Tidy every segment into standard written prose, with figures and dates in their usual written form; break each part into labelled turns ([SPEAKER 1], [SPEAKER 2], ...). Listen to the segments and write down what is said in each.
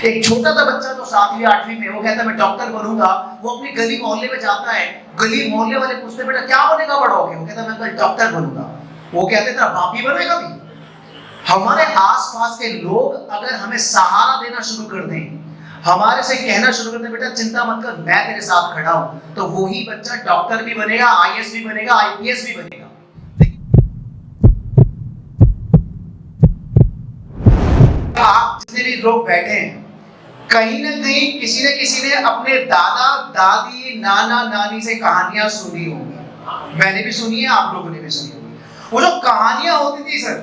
[SPEAKER 1] एक छोटा सा बच्चा जो 7वीं 8वीं में, वो कहता है मैं डॉक्टर बनूंगा, वो अपनी गली मोहल्ले में जाता है, गली मोहल्ले वाले पूछते बेटा क्या बनेगा बड़ा होके, वो कहता है मैं कल डॉक्टर बनूंगा। वो कहते तेरा बाप ही बनेगा भी। हमारे आसपास के लोग अगर हमें सहारा देना शुरू कर दें, हमारे से कहना शुरू कर दें बेटा चिंता मत कर मैं तेरे साथ खड़ा हूं, तो वही बच्चा डॉक्टर भी बनेगा, आईएएस भी बनेगा, आईपीएस भी बनेगा। आप जितने भी लोग बैठे हैं, कहीं ना कहीं किसी ने अपने दादा दादी नाना नानी से कहानियां सुनी होंगी। मैंने भी सुनी है, आप लोगों ने भी सुनी होगी। वो जो कहानियां होती थी सर,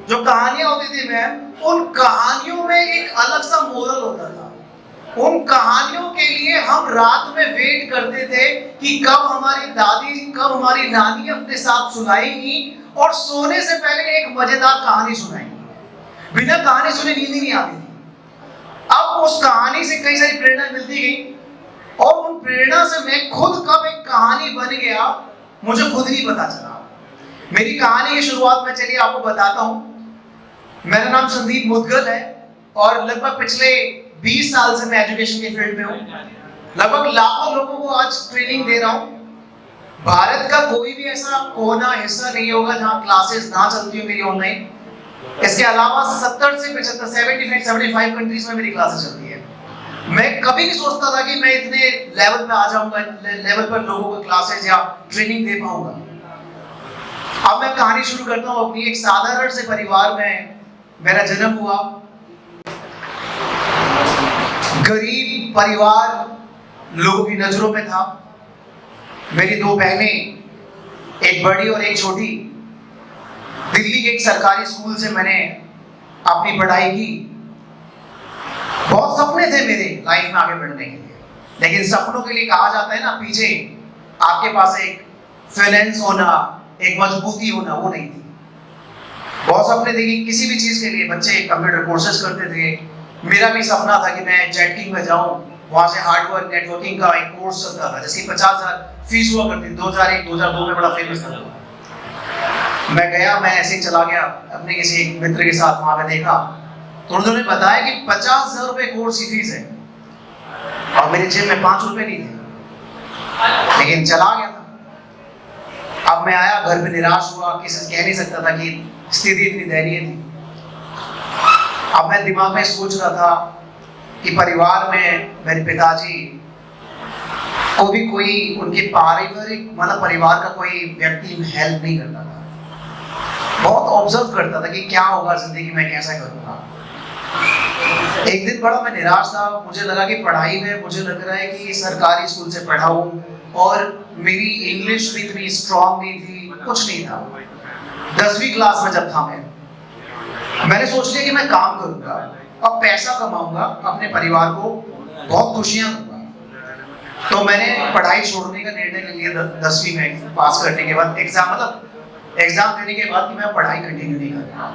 [SPEAKER 1] जो कहानियां होती थी मैम, उन कहानियों में एक अलग सा मोरल होता था। उन कहानियों के लिए हम रात में वेट करते थे कि कब हमारी दादी, कब हमारी नानी अपने साथ सुनाएंगी, और सोने से पहले एक मजेदार कहानी सुनाएंगी। बिना कहानी सुने नींद ही नहीं आती थी। अब उस कहानी से कई सारी प्रेरणा मिलती गई, और उन प्रेरणा से मैं खुद कब एक कहानी बन गया मुझे खुद नहीं पता चला। मेरी कहानी की शुरुआत में चलिए आपको बताता हूं। मेरा नाम संदीप मुदगल है, और लगभग पिछले 20 साल से मैं एजुकेशन के फील्ड में हूं। लगभग लाखों लोगों को आज ट्रेनिंग दे रहा हूं। भारत का कोई भी ऐसा कोना हिस्सा नहीं होगा जहां क्लासेस ना चलती हो मेरी ऑनलाइन। इसके अलावा 70 से 75 75 कंट्रीज में मेरी क्लासेस चलती है। मैं कभी नहीं सोचता था कि मैं इतने लेवल पे आ जाऊंगा, लेवल पर लोगों को क्लासेस या ट्रेनिंग दे पाऊंगा। अब मैं कहानी शुरू करता हूं अपनी। एक साधारण से परिवार में मेरा जन्म हुआ। गरीब परिवार लोगों की नजरों में था। मेरी 2 बहनें, एक बड़ी और एक छोटी। दिल्ली के एक सरकारी स्कूल से मैंने अपनी पढ़ाई की। बहुत सपने थे मेरे लाइफ में आगे बढ़ने के लिए, लेकिन सपनों के लिए कहा जाता है ना, पीछे आपके पास एक फाइनेंस होना, एक मजबूती होना, वो नहीं थी। बहुत सपने थे कि किसी भी चीज के लिए बच्चे कंप्यूटर कोर्सेज करते थे। मेरा भी सपना था कि मैं जेटकिंग में जाऊं, वहां से हार्डवेयर नेटवर्किंग का एक कोर्स चलता था जिसकी 50,000 फीस हुआ करती। 2001 2002 में बड़ा फेमस था। मैं गया, मैं ऐसे ही चला गया अपने किसी एक मित्र के साथ। वहां पे देखा तो उन्होंने बताया कि 50,000 रुपए कोर्स की फीस है, और मेरे जेब में 5 रुपए नहीं थे, लेकिन चला गया था। अब मैं आया घर पे निराश हुआ, किसी से कह नहीं सकता था कि स्थिति इतनी दयनीय थी। अब मैं दिमाग में सोच रहा था कि परिवार में मेरे पिताजी को भी कोई उनके पारिवारिक मतलब परिवार का कोई व्यक्ति हेल्प नहीं करता था। बहुत ऑब्जर्व करता था कि क्या होगा जिंदगी में, कैसा करूंगा। एक दिन बड़ा मैं निराश था। मुझे लगा कि पढ़ाई में मुझे लग रहा है कि सरकारी स्कूल से पढ़ा हूं, और मेरी इंग्लिश भी इतनी स्ट्रांग नहीं थी, कुछ नहीं था। 10वीं क्लास में जब था मैंने सोच लिया कि मैं काम करूंगा, अब पैसा कमाऊंगा, अपने परिवार को बहुत खुशियां दूंगा। तो मैंने पढ़ाई छोड़ने का निर्णय ले लिया 10वीं में पास करने के बाद। एग्जाम देने के बाद कि मैं पढ़ाई कंटिन्यू नहीं करूंगा।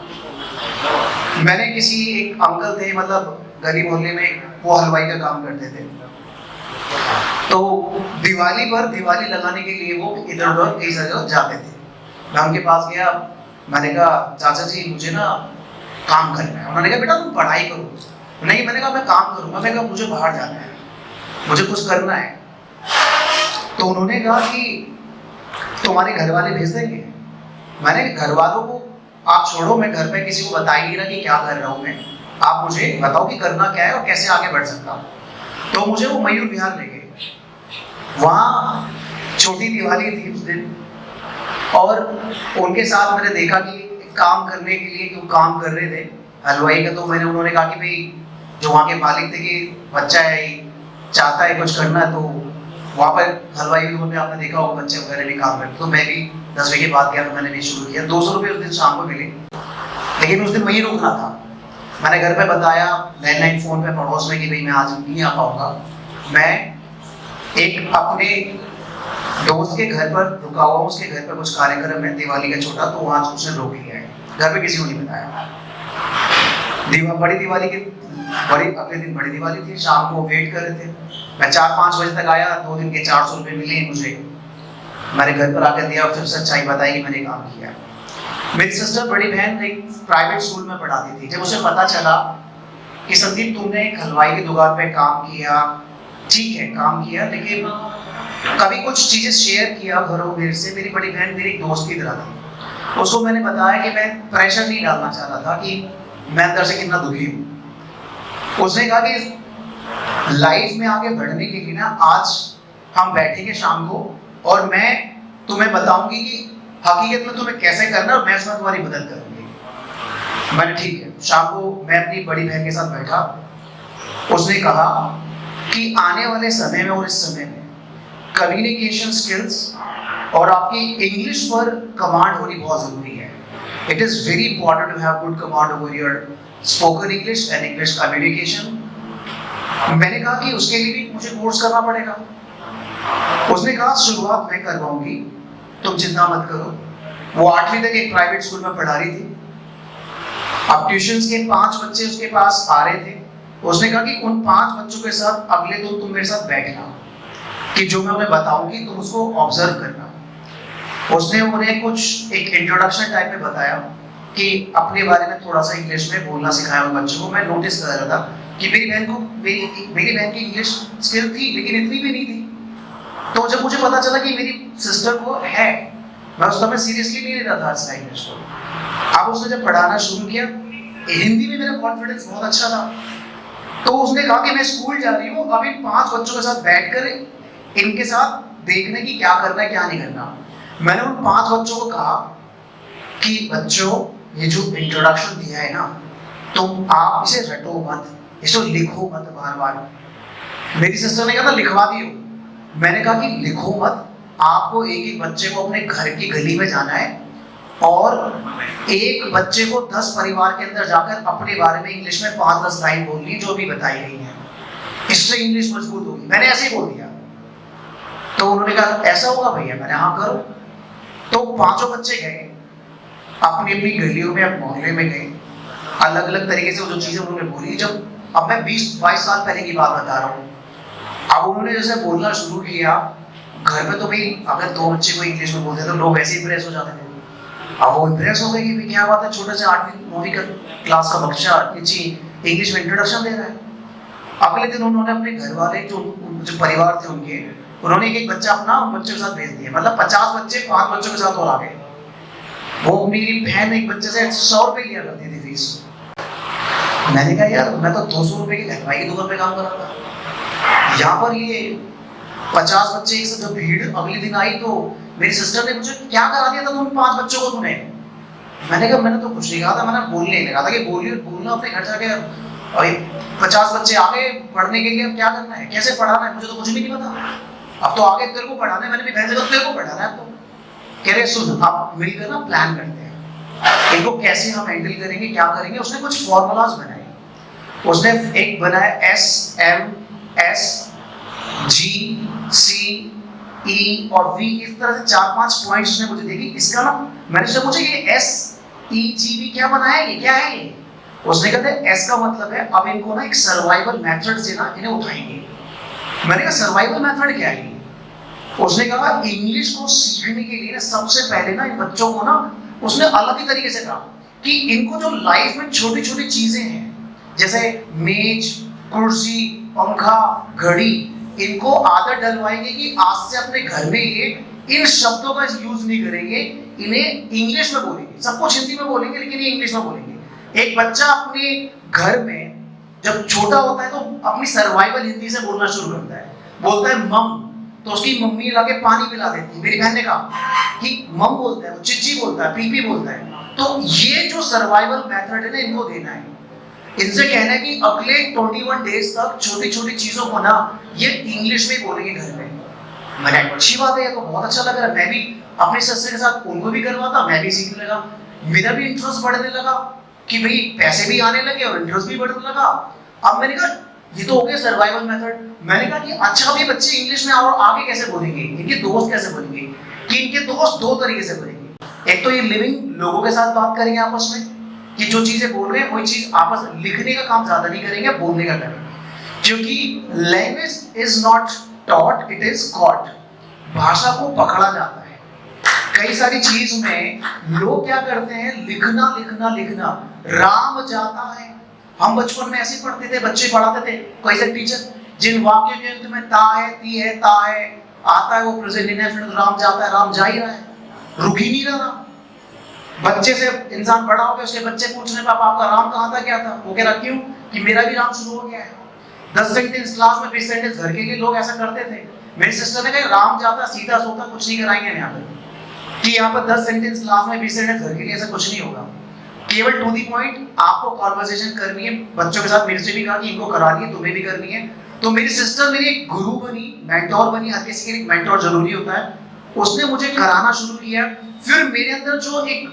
[SPEAKER 1] मैंने किसी एक अंकल थे, मतलब गली मोहल्ले में, वो हलवाई का काम करते थे। तो दिवाली पर दिवाली लगाने के लिए वो इधर उधर कई जगह जाते थे। मैं उनके पास गया, मैंने कहा चाचा जी मुझे ना काम करना है। उन्होंने कहा बेटा तुम पढ़ाई करो। नहीं, मैंने कहा मैं काम करूंगा। मैंने कहा मुझे बाहर जाना है, मुझे कुछ करना है। तो उन्होंने कहा कि तुम्हारे घर वाले भेज देंगे। मैंने घर वालों को आप छोड़ो, मैं घर पे किसी को बताई नहीं रहा कि क्या कर रहा हूं मैं, आप मुझे बताओ कि करना क्या है और कैसे आगे बढ़ सकता हूं। तो मुझे वो मयूर विहार ले गए। वहां छोटी दिवाली थी उस दिन, और उनके साथ मैंने देखा कि काम करने के लिए जो काम कर रहे थे हलवाई का, तो मैंने उन्होंने कहा कि भाई जो वहाँ के मालिक थे कि बच्चा है चाहता है कुछ करना है, तो वहाँ पर हलवाई में आपने देखा होगा बच्चे वगैरह भी काम करते। तो मैं भी 10वीं के बाद गया, तो मैंने भी शुरू किया। 200 रुपये उस दिन शाम को मिले, लेकिन उस दिन वहीं रुकना था। मैंने घर पे बताया लैंडलाइन फोन पे पड़ोस में कि भाई मैं आज नहीं आ पाऊंगा। मैं एक अपने दोस्त के घर पर रुका हुआ, उसके घर पर कुछ कार्यक्रम है दिवाली का छोटा, तो वहां उसने रोक लिया है। घर पे किसी को नहीं बताया। बड़ी दिवाली की अगले दिन बड़ी दिवाली थी। शाम को वेट कर रहे थे। मैं 4-5 बजे तक आया। 2 दिन के 400 रुपये मिले मुझे। मैंने घर पर आकर दिया और फिर सच्चाई बताई कि मैंने काम किया। मेरी सिस्टर, बड़ी बहन, एक प्राइवेट स्कूल में पढ़ाती थी। जब उसे पता चला कि संदीप तुमने एक हलवाई की दुकान पे काम किया, ठीक है काम किया, लेकिन कभी कुछ चीजें शेयर किया घरों मेरे से। मेरी बड़ी बहन मेरी एक दोस्त की तरह थी, उसको मैंने बताया कि मैं प्रेशर नहीं डालना चाह रहा था कि मैं अंदर से कितना दुखी हूँ। उसने कहा कि लाइफ में आगे बढ़ने के लिए ना आज हम बैठेंगे शाम को और मैं तुम्हें बताऊंगी कि हकीकत में तुम्हें कैसे करना और मैं उसमें तुम्हारी मदद करूंगी। मैंने ठीक है। शाम को मैं अपनी बड़ी बहन के साथ बैठा, उसने कहा कि आने वाले समय में और इस समय में कम्युनिकेशन स्किल्स और आपकी इंग्लिश पर कमांड होनी बहुत जरूरी है। It is very important to have good command over your spoken English and English communication. मैंने कहा कि उसके लिए भी मुझे कोर्स करना पड़ेगा। उसने कहा शुरुआत मैं करवाऊंगी, तुम चिंता मत करो। वो 8वीं तक एक प्राइवेट स्कूल में पढ़ा रही थी। अब ट्यूशंस के 5 बच्चे उसके पास आ रहे थे। उसने कहा कि उन 5 बच्चों के साथ अगले दिन तुम मेरे साथ बैठना, कि जो मैं उन्हें बताऊंगी तुम उसको ऑब्जर्व करना। उसने उन्हें कुछ एक इंट्रोडक्शन टाइप में बताया कि अपने बारे में थोड़ा सा इंग्लिश में बोलना सिखाया उन बच्चों को। मैं नोटिस कर रहा था कि मेरी बहन की इंग्लिश स्किल थी लेकिन इतनी भी नहीं थी। तो जब मुझे पता चला कि मेरी सिस्टर को है, मैं उस समय सीरियसली नहीं ले रहा था इसका इंग्लिश को। अब उसने जब पढ़ाना शुरू किया, हिंदी में मेरा कॉन्फिडेंस बहुत अच्छा था। तो उसने कहा कि मैं स्कूल जा रही हूँ, अब इन 5 बच्चों के साथ बैठकर इनके साथ देखने की क्या करना है क्या नहीं करना। मैंने उन 5 बच्चों को कहा कि बच्चों ये जो इंट्रोडक्शन दिया है ना, तुम आप इसे रटो मत, इसको लिखो मत बार बार। मेरी सिस्टर ने कहा था लिखवा दियो। मैंने कहा कि लिखो मत, आपको एक एक बच्चे को अपने घर की गली में जाना है और एक बच्चे को 10 परिवार के अंदर जाकर अपने बारे में इंग्लिश में 5-10 लाइन बोलनी जो भी बताई गई है, इससे इंग्लिश मजबूत होगी। मैंने ऐसे ही बोल दिया। तो उन्होंने कहा ऐसा होगा भैया? मैंने हाँ करो। तो 5 बच्चे गए अपनी अपनी गलियों में, अब मोहल्ले में गए, अलग अलग तरीके से वो जो चीजें उन्होंने बोली। जब अब मैं 20-22 साल पहले की बात बता रहा हूँ। अब उन्होंने जैसे बोलना शुरू किया, घर में तो भाई अगर 2 बच्चे को इंग्लिश में बोलते तो लोग ऐसे इंप्रेस हो जाते थे। अब वो इंप्रेस हो गए कि क्या बात है, छोटे से 8वीं-9वीं का क्लास का बच्चा इंग्लिश में इंट्रोडक्शन दे रहा है। अगले दिन उन्होंने अपने घर वाले जो परिवार थे उनके, उन्होंने एक बच्चा अपना उन बच्चों के साथ भेज दिया। मतलब 50 बच्चे 5 बच्चों के साथ और आ गए। वो मेरी बहन एक बच्चे से 100 रुपए लिया करती थी फीस। मैंने कहा यार मैं तो 200 रुपए की हलवाई की दुकान पे काम कर रहा था, यहाँ पर ये 50 बच्चे एक साथ जब भीड़ अगले दिन आई तो मेरी सिस्टर ने मुझे क्या करा दिया था तुम 5 बच्चों को तुमने? मैंने कहा मैंने तो कुछ नहीं कहा था, मैंने बोलने लगा था कि बोलना अपने घर जाके। और 50 बच्चे आ गए पढ़ने के लिए, अब क्या करना है, कैसे पढ़ाना है, मुझे तो कुछ भी नहीं पता। अब तो आगे तेरे को पढ़ाना है। मैंने भी बहन से कहा तेरे को पढ़ाना है। अब तो कह रहे सुन आप मिलकर ना प्लान करते हैं इनको कैसे हम हैंडल करेंगे, क्या करेंगे। उसने कुछ फॉर्मूलाज बनाए। उसने एक बनाया SMSGCE और V, इस तरह से 4-5 पॉइंट्स उसने मुझे देखी। इसका ना मैंने उससे पूछा ये SEGV क्या बनाया, ये क्या है ये? उसने कहा था S का मतलब है अब इनको ना एक सर्वाइवल मेथड से ना इन्हें उठाएंगे। मैंने कहा सर्वाइवल मेथड क्या है? उसने कहा इंग्लिश को सीखने के लिए सबसे पहले ना इन बच्चों को ना उसने अलग ही तरीके से कहा कि इनको जो लाइफ में छोटी छोटी चीजें हैं जैसे मेज, कुर्सी, पंखा, घड़ी, इनको आदत डलवाएंगे कि आज से अपने घर में ये इन शब्दों का यूज नहीं करेंगे, इन्हें इंग्लिश में बोलेंगे। सब कुछ हिंदी में बोलेंगे लेकिन ये इंग्लिश में बोलेंगे। एक बच्चा अपने घर में जब छोटा होता है तो अपनी सर्वाइवल हिंदी से बोलना शुरू करता है। बोलता है मम, तो उसकी मम्मी लाके पानी पिला देती है। मेरी बहन ने कहा कि मम बोलता है, वो चिच्ची बोलता है, पीपी बोलता है। तो ये जो सर्वाइवल मेथड है ना इनको देना है। इनसे कहना है कि अगले 21 डेज तक छोटी छोटी चीजों को ना ये इंग्लिश में बोलेंगे घर में। मैंने अच्छी बात है, ये तो बहुत अच्छा लग रहा है। मैं भी अपने ससुर के साथ उनको भी करवाता, मैं भी सीखने लगा। मेरा भी इंटरेस्ट बढ़ने लगा कि भाई पैसे भी आने लगे और इंटरेस्ट भी बढ़ने लगा। अब मैंने कहा ये तो हो गया सर्वाइवल मेथड। मैंने कहा कि अच्छा अब ये बच्चे इंग्लिश में और आगे कैसे बोलेंगे, इनके दोस्त कैसे बनेंगे? कि इनके दोस्त 2 तरीके से बनेंगे। एक तो ये लिविंग लोगों के साथ बात करेंगे आपस में कि जो चीजें बोल रहे हैं वही चीज आपस में, लिखने का काम ज्यादा नहीं करेंगे, बोलने का करेंगे। क्योंकि language is not taught, it is caught. भाषा को पकड़ा जाता है। कई सारी चीज में लोग क्या करते हैं, लिखना लिखना लिखना। राम जाता है हम बचपन में ऐसे पढ़ते थे, बच्चे पढ़ाते थे, कोई से टीचर जिन वाक्य के अंत में ता है, ती है, ता है आता है, वो प्रेजेंट इंडेफिनिट, राम जाता है, राम जा ही रहा है, रुक ही नहीं रहा। बच्चे से इंसान बड़ा हो गया, उसके बच्चे पूछ रहे पापा आपका राम कहाँ था, क्या था? वो कह रहा क्यों कि मेरा भी राम शुरू हो गया है। 10 सेंटेंस क्लास में 20 सेंटेंस घर के लिए लोग ऐसा करते थे। मेरी सिस्टर ने कहा राम जाता सीधा सोता, कुछ नहीं कराएंगे यहाँ पे कि यहाँ पर 10 सेंटेंस क्लास में 20 सेंटेंस घर के लिए, ऐसा कुछ नहीं होगा। केवल टू दी पॉइंट आपको कॉन्वर्सेशन करनी है बच्चों के साथ। मेरे से भी कहा कि इनको करानी है, तुम्हें भी करनी है। तो मेरी सिस्टर मेरी एक गुरु बनी, मेंटोर बनी। हर किसी के लिए मेंटोर जरूरी होता है। उसने मुझे कराना शुरू किया। फिर मेरे अंदर जो एक,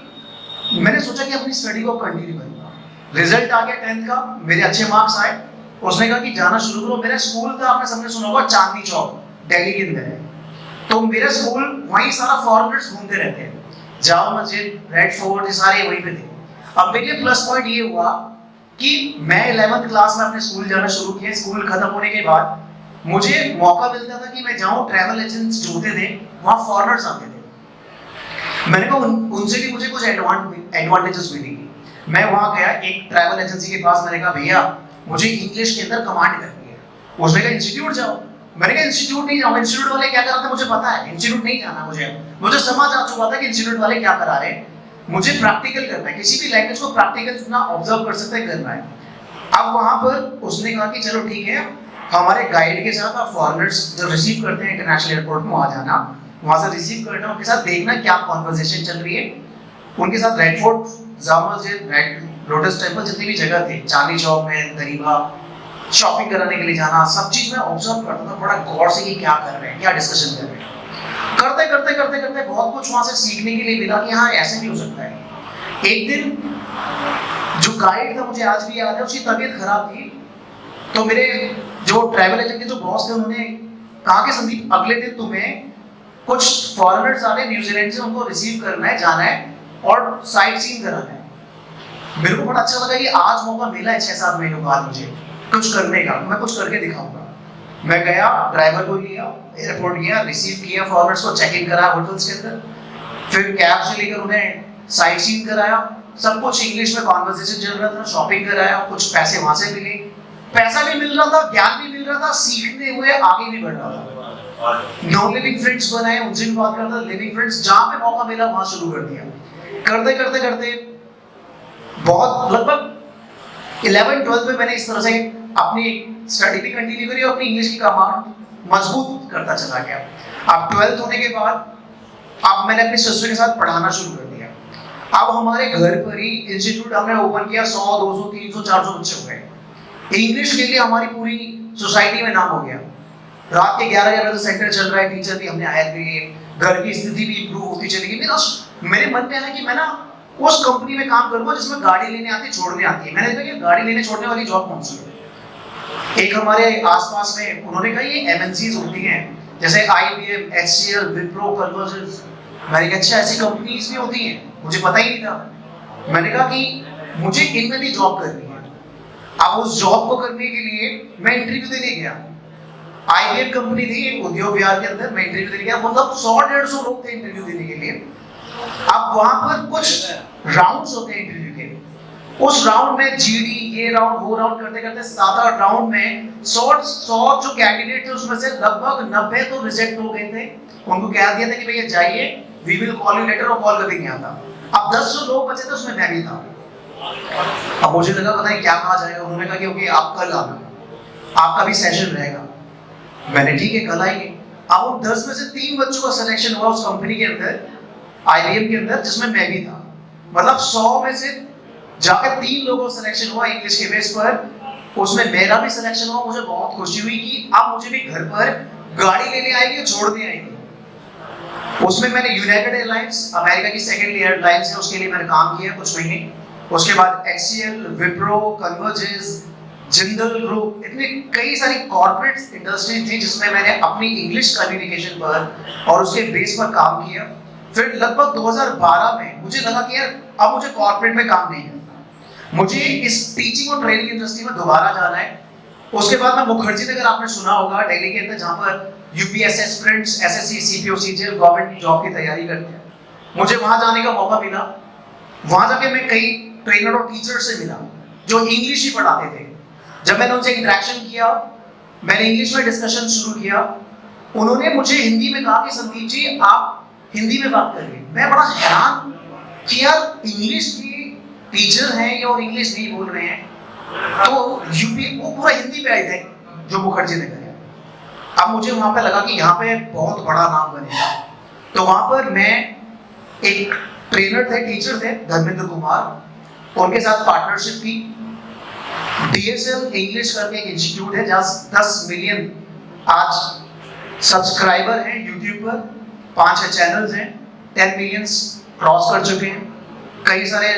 [SPEAKER 1] मैंने सोचा कि अपनी स्टडी को कंटिन्यू करूंगा। रिजल्ट आ गया 10th का, मेरे अच्छे मार्क्स आए। उसने कहा कि जाना शुरू करो। मेरा स्कूल था, आपने सबने सुना होगा, चांदनी चौक दिल्ली के अंदर है। तो मेरा स्कूल वहीं सारा फॉरेनर्स घूमते रहते हैं, जामा मस्जिद, रेड फोर्ट, ये सारे वहीं पे थे। अब मेरे लिए प्लस पॉइंट ये हुआ कि मैं 11th क्लास में अपने स्कूल जाना शुरू किया। स्कूल खत्म होने के बाद मुझे मौका मिलता था कि मैं जाऊं, ट्रैवल एजेंट्स जो होते थे वहां फॉरेनर्स आते थे। मैंने कहा उनसे भी मुझे कुछ एडवांटेजेस मिलेंगे। मैं वहां गया एक ट्रैवल एजेंसी के पास। मैंने कहा भैया मुझे इंग्लिश के अंदर कमांड करनी है। उसने कहा इंस्टीट्यूट जाओ। मैंने कहा इंस्टीट्यूट नहीं जाऊंगा, इंस्टीट्यूट वाले क्या कराते मुझे पता है, इंस्टीट्यूट नहीं जाना। मुझे समझ आ चुका था कि इंस्टीट्यूट वाले क्या करा रहे हैं। मुझे प्रैक्टिकल करना है, किसी भी लैंग्वेज को प्रैक्टिकल जितना ऑब्जर्व कर सकते हैं करना है। अब वहां पर उसने कहा कि चलो ठीक है, हमारे गाइड के साथ आप फॉरेनर्स जो रिसीव करते हैं इंटरनेशनल एयरपोर्ट में वहां जाना, वहां से रिसीव करना, उनके साथ देखना क्या कॉन्वर्सेशन चल रही है। उनके साथ red fort, Jama Masjid, red lotus temple, जितनी भी जगह थे, चांदनी चौक में, दरीबा, शॉपिंग कराने के लिए जाना, सब चीज मैं ऑब्जर्व करता था बड़ा गौर से कि क्या कर रहे हैं, क्या डिस्कशन कर रहे हैं। करते करते करते करते बहुत कुछ वहां से सीखने के लिए मिला कि हाँ ऐसे भी हो सकता है। एक दिन जो गाइड था, मुझे आज भी याद है, उसकी तबीयत खराब थी। तो मेरे जो ट्रैवल एजेंट के जो बॉस थे, उन्होंने कहा कि संदीप अगले दिन तुम्हें कुछ फॉरेनर्स आ रहे न्यूजीलैंड से, उनको रिसीव करना है, जाना है और साइट सीइंग कराना है। मेरे को बड़ा अच्छा लगा कि आज मौका मिला है 6-7 महीनों बाद मुझे कुछ करने का, मैं कुछ करके दिखाऊंगा। मैं गया, ड्राइवर को लिया, एयरपोर्ट गया, रिसीव किया फॉरेनर्स को, चेक इन कराया होटल्स के अंदर, फिर कैब से लेकर उन्हें साइट सीइंग कराया। सब कुछ इंग्लिश में कॉन्वर्सेशन चल रहा था, शॉपिंग कराया, कुछ पैसे वहां से मिले, पैसा भी मिल रहा था, ज्ञान भी मिल रहा था, सीखते हुए आगे भी बढ़ रहा था। नॉन लिविंग फ्रेंड्स बनाए, उनसे भी बात करता था। लिविंग फ्रेंड्स जहां पे मौका मिला वहां शुरू कर दिया। करते करते करते बहुत लगभग 11th-12th में मैंने इस तरह से अपनी स्टडी भी कंटिन्यू करी और अपनी इंग्लिश की कमांड मजबूत करता चला गया। अब 12th होने के बाद अब मैंने अपनी सिस्टर के साथ पढ़ाना शुरू कर दिया। अब हमारे घर पर ही इंस्टीट्यूट हमने ओपन किया, 100, 200, 300, 400 बच्चे हो गए। इंग्लिश के लिए हमारी पूरी सोसाइटी में नाम हो गया। रात के 11 बजे सेंटर चल रहा है, टीचर भी हमने हायर किए, घर की स्थिति भी इंप्रूव होती चली गई। मेरे मन में आया कि मैं ना उस कंपनी में काम करूंगा जिसमें गाड़ी लेने आती, छोड़ने आती है। मैंने देखा कि गाड़ी लेने छोड़ने वाली जॉब कौन सी है। एक हमारे आसपास में उन्होंने कहा ये एमएनसीज होती हैं, जैसे IBM, HCL, विप्रो, कन्वर्जेंस। मैंने कहा अच्छा ऐसी कंपनीज भी होती हैं, मुझे पता ही नहीं था। मैंने कहा कि मुझे इनमें भी जॉब करनी है। अब उस जॉब को करने के लिए मैं इंटरव्यू देने गया। IBM कंपनी थी उद्योग विहार के अंदर, मैं इंटरव्यू देने गया। मतलब 100-150 लोग थे इंटरव्यू देने के लिए। अब वहां पर कुछ राउंड्स होते हैं इंटरव्यू के। उस राउंड में GD, ये राउंड, वो राउंड करते करते 7-8 राउंड में 100 जो कैंडिडेट थे उसमें से लगभग 90 तो रिजेक्ट हो गए थे। उनको कह दिया था कि भैया जाइए, we will call you later, और कॉल कभी नहीं आता। अब 10 जो लोग बचे थे उसमें मैं भी था। अब मुझे लगा पता नहीं क्या कहा जाएगा। उन्होंने कहा कि ओके आप कल आना, आपका भी सेशन रहेगा। मैंने ठीक है कल आएंगे। अब उन 10 में से 3 बच्चों का सिलेक्शन हुआ उस कंपनी के अंदर, IBM के अंदर, जिसमें मैं भी था। मतलब 100 में से जाकर 3 लोगों का सिलेक्शन हुआ इंग्लिश के बेस पर। उसमें मेरा भी सिलेक्शन हुआ। मुझे बहुत खुशी हुई कि अब मुझे भी घर पर गाड़ी लेने आएगी, छोड़ने आएगी। उसमें मैंने यूनाइटेड एयरलाइंस, अमेरिका की सेकेंड एयरलाइंस है, उसके लिए मैंने काम किया कुछ महीने। उसके बाद HCL, Wipro, convergence, Jindal group, इतनी कई सारी कॉर्पोरेट इंडस्ट्री थी जिसमें मैंने अपनी इंग्लिश कम्युनिकेशन पर और उसके बेस पर काम किया। फिर लगभग 2012 में मुझे लगा कि यार अब मुझे कॉर्पोरेट में काम नहीं करना, मुझे इस टीचिंग और ट्रेनिंग इंडस्ट्री में दोबारा जाना है। उसके बाद मैं मुखर्जी नगर, आपने सुना होगा, दिल्ली के अंदर, जहाँ पर UPSC aspirants, SSC, CPO, CGL government job की तैयारी करते हैं। मुझे वहां जाने का मौका मिला। वहां जाके मैं कई ट्रेनर और टीचर से मिला। जो इंग्लिश ही पढ़ाते थे। जब मैंने उनसे इंटरेक्शन किया, मैंने इंग्लिश में डिस्कशन शुरू किया, उन्होंने मुझे हिंदी में कहा कि संदीप जी आप हिंदी में बात करिए। मैं बड़ा हैरान कि यार इंग्लिश की टीचर हैं ये और इंग्लिश नहीं बोल रहे हैं। तो यूपी वो पूरा हिंदी पे आए थे जो मुखर्जी नगर है। अब मुझे वहां पे लगा कि यहाँ पे बहुत बड़ा नाम बनेगा। तो वहां पर मैं एक ट्रेनर थे, टीचर थे धर्मेंद्र कुमार, उनके साथ पार्टनरशिप की। DSL इंग्लिश करके एक इंस्टीट्यूट है जहाँ 10 मिलियन आज सब्सक्राइबर हैं यूट्यूब पर, 5 चैनल्स हैं, 10 मिलियन क्रॉस कर चुके हैं। कई सारे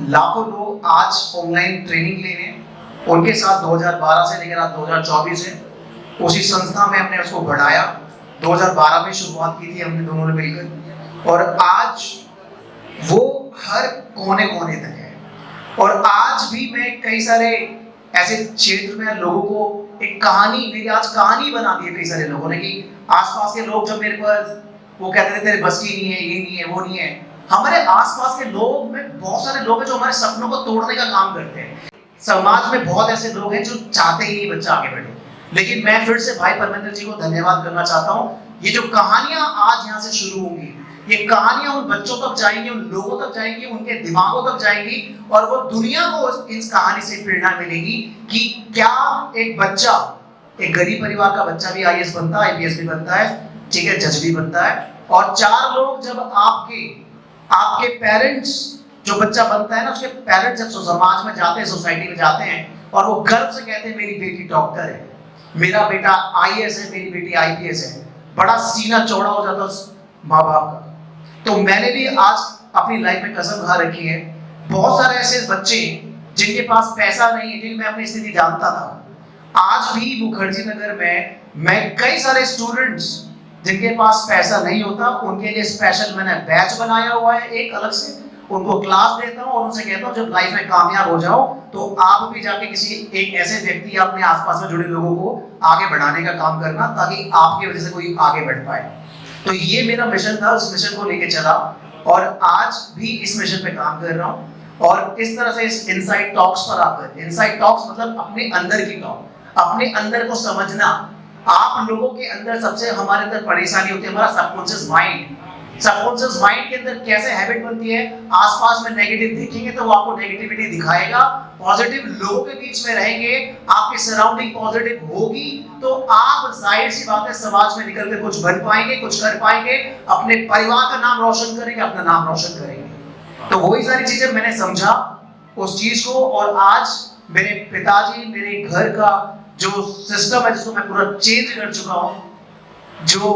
[SPEAKER 1] लाखों लोग आज ऑनलाइन ट्रेनिंग ले रहे हैं। उनके साथ 2012 से लेकर आज 2024 है उसी संस्था में हमने उसको बढ़ाया। 2012 में शुरुआत की थी हमने दोनों ने मिलकर, और आज वो हर कोने कोने तक है। और आज भी मैं कई सारे ऐसे क्षेत्र में लोगों को एक कहानी, मेरी आज कहानी बना दी है कई सारे लोगों ने, कि आसपास के लोग जब मेरे पास वो कहते थे तेरे बस की नहीं है, ये नहीं है, वो नहीं है। हमारे आसपास के लोग में बहुत सारे लोग हैं जो हमारे सपनों को तोड़ने का काम करते हैं। समाज में बहुत ऐसे लोग हैं जो चाहते ही नहीं बच्चा आगे बढ़े। लेकिन मैं फिर से भाई परमेंद्र जी को धन्यवाद करना चाहता हूँ। ये जो कहानियां आज यहाँ से शुरू होंगी, ये कहानियां उन बच्चों तक जाएंगी, उन लोगों तक जाएंगी, उनके दिमागों तक जाएंगी, और वो दुनिया को इस कहानी से प्रेरणा मिलेगी कि क्या एक बच्चा, एक गरीब परिवार का बच्चा भी IAS बनता है, IPS भी बनता है, ठीक है, जज भी बनता है। और 4 लोग जब आपके पेरेंट्स, जो बच्चा बनता है ना, उसके पेरेंट्स जब समाज में जाते हैं, सोसाइटी में जाते हैं, और वो गर्व से कहते हैं मेरी बेटी डॉक्टर है, मेरा बेटा IAS है, मेरी बेटी IPS है, बड़ा सीना चौड़ा हो जाता उस माँ बाप का। तो मैंने भी आज अपनी लाइफ में कसम खा रखी है। बहुत सारे ऐसे बच्चे जिनके पास पैसा नहीं है, जिनकी मैं अपनी स्थिति जानता था, आज भी मुखर्जी नगर में मैं कई सारे स्टूडेंट्स जिनके पास पैसा नहीं होता, उनके लिए स्पेशल मैंने बैच बनाया हुआ है एक अलग से, उनको क्लास देता हूँ और उनसे कहता हूँ जब लाइफ में कामयाब हो जाओ तो आप भी जाके किसी एक ऐसे व्यक्ति या अपने आसपास में जुड़े लोगों को आगे बढ़ाने का काम करना, ताकि आपकी वजह से कोई आगे बढ़ पाए। तो ये मेरा मिशन था, उस मिशन को लेके चला और आज भी इस मिशन पे काम कर रहा हूँ। और इस तरह से इस इनसाइड टॉक्स पर आकर, इनसाइड टॉक्स मतलब अपने अंदर की टॉक, अपने अंदर को समझना। आप लोगों के अंदर सबसे हमारे अंदर परेशानी होती है हमारा सबकॉन्शियस माइंड। सबकॉन्शियस माइंड के अंदर कैसे हैबिट बनती है, आसपास में नेगेटिव देखेंगे तो वो आपको नेगेटिविटी दिखाएगा, पॉजिटिव लोगों के बीच में रहेंगे, आपकी सराउंडिंग पॉजिटिव होगी तो आप जाहिर सी बात है समाज में निकल कर कुछ बन पाएंगे, कुछ कर पाएंगे, अपने परिवार का नाम रोशन करेंगे, अपना नाम रोशन करेंगे। तो वही सारी चीजें मैंने समझा उस चीज को, और आज मेरे पिताजी, मेरे घर का जो सिस्टम है जिसको मैं पूरा चेंज कर चुका हूँ, जो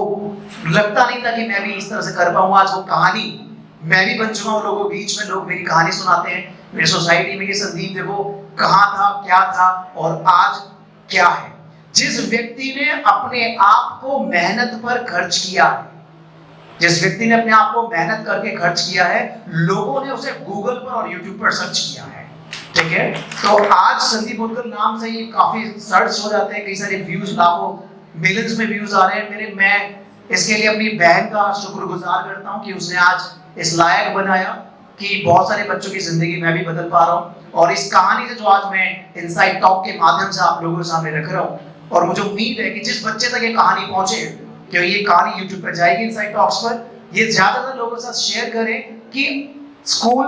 [SPEAKER 1] लगता नहीं था कि मैं भी इस तरह से कर पाऊंगा, आज वो कहानी मैं भी बन चुका हूँ लोगों के बीच में। लोग मेरी कहानी सुनाते हैं मेरी सोसाइटी में कि संदीप देखो कहाँ था, क्या था और आज क्या है। जिस व्यक्ति ने अपने आप को मेहनत पर खर्च किया है, जिस व्यक्ति ने अपने आप को मेहनत करके खर्च किया है, लोगों ने उसे गूगल पर और यूट्यूब पर सर्च किया है, ठीक है। तो आज संदीप मुदगल नाम से ही काफी सर्च हो जाते हैं, कई सारे व्यूज, लाखों मिलियंस में व्यूज आ रहे हैं मेरे। मैं इसके लिए अपनी बहन का शुक्रगुजार करता हूं कि उसने आज इस लायक बनाया कि बहुत सारे बच्चों की जिंदगी मैं भी बदल पा रहा हूं। और इस कहानी से जो आज मैं इनसाइड टॉक के माध्यम से आप लोगों के सामने रख रहा हूं, और मुझे उम्मीद है कि जिस बच्चे तक ये कहानी पहुंचे, क्योंकि ये कहानी यूट्यूब पर जाएगी इनसाइड टॉक्स पर, ये ज्यादातर लोगों के साथ शेयर करें कि स्कूल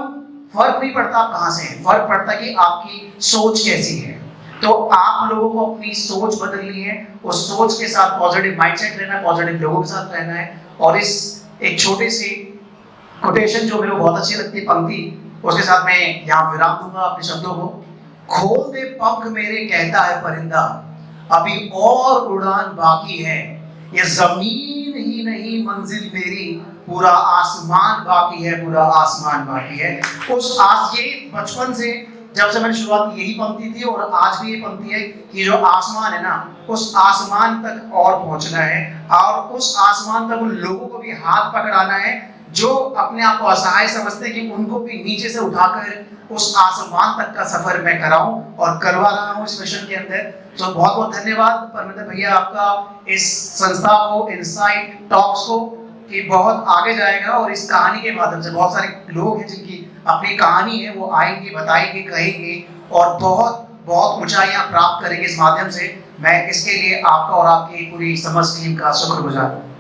[SPEAKER 1] फर्क नहीं पड़ता आप कहां से हैं, फर्क पड़ता कि आपकी सोच कैसी है। तो आप लोगों को अपनी सोच बदलनी है, उस सोच के साथ पॉजिटिव माइंडसेट रहना है, पॉजिटिव लोगों के साथ रहना है। और इस एक छोटी सी कोटेशन जो मेरे को बहुत अच्छी लगती है पंक्ति, उसके साथ मैं यहाँ विराम दूंगा अपने शब्दों को। खोल दे पंख मेरे कहता है परिंदा, अभी और उड़ान बाकी है, ये जमीन ही नहीं मंजिल मेरी, पूरा आसमान बाकी है, पूरा आसमान बाकी है। उस ये बचपन से जब से मैंने शुरुआत की यही पंक्ति थी और आज भी ये पंक्ति है कि जो आसमान है ना, उस आसमान तक और पहुंचना है, और उस आसमान तक उन लोगों को भी हाथ पकड़ाना है जो अपने आप को असहाय समझते हैं, कि उनको भी नीचे से उठाकर उस आसमान तक का सफर मैं कराऊं और करवा रहा हूं इस मिशन के अंदर। तो बहुत बहुत धन्यवाद परमेंद्र भैया आपका इस संस्था को, इनसाइड टॉक्स को, कि बहुत आगे जाएगा। और इस कहानी के माध्यम से बहुत सारे लोग हैं जिनकी अपनी कहानी है, वो आएंगे, बताएंगे, कहेंगे, और बहुत बहुत ऊंचाइयां प्राप्त करेंगे इस माध्यम से। मैं इसके लिए आपका और आपकी पूरी समस्त टीम का शुक्रगुजार हूं।